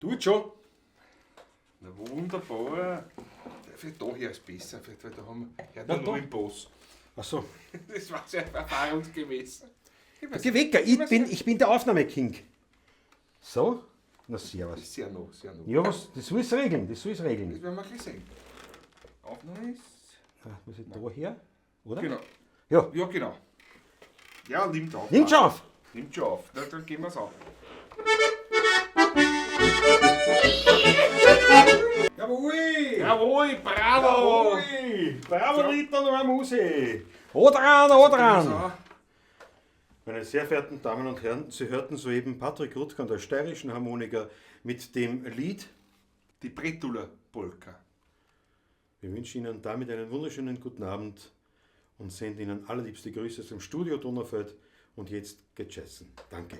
Tut schon. Na wunderbar. Vielleicht da her ist besser, vielleicht, weil da haben wir Na, ja nur im Boss. Achso. Das war sehr erfahrungsgemäß. Geh weg, ich bin der Aufnahmeking. So? Na, servus. Sehr noch, sehr noch. Ja, was, das soll es regeln, Das werden wir gleich sehen. Aufnahme ist. Ah, muss ich da her? Oder? Genau. Ja. Ja, genau. Ja, nimmt auf. Nimmt schon auf! Nimmt schon auf. Dann gehen wir es auf. Jawohl! Jawohl, bravo! Jawohl! Bravo, So. Ritter Normuse! Oder So. an! Meine sehr verehrten Damen und Herren, Sie hörten soeben Patrick Rutka, der steirischen Harmoniker, mit dem Lied. Die Bretula Polka. Wir wünschen Ihnen damit einen wunderschönen guten Abend und senden Ihnen allerliebste Grüße aus dem Studio Donaufeld. Und jetzt geht's essen. Danke.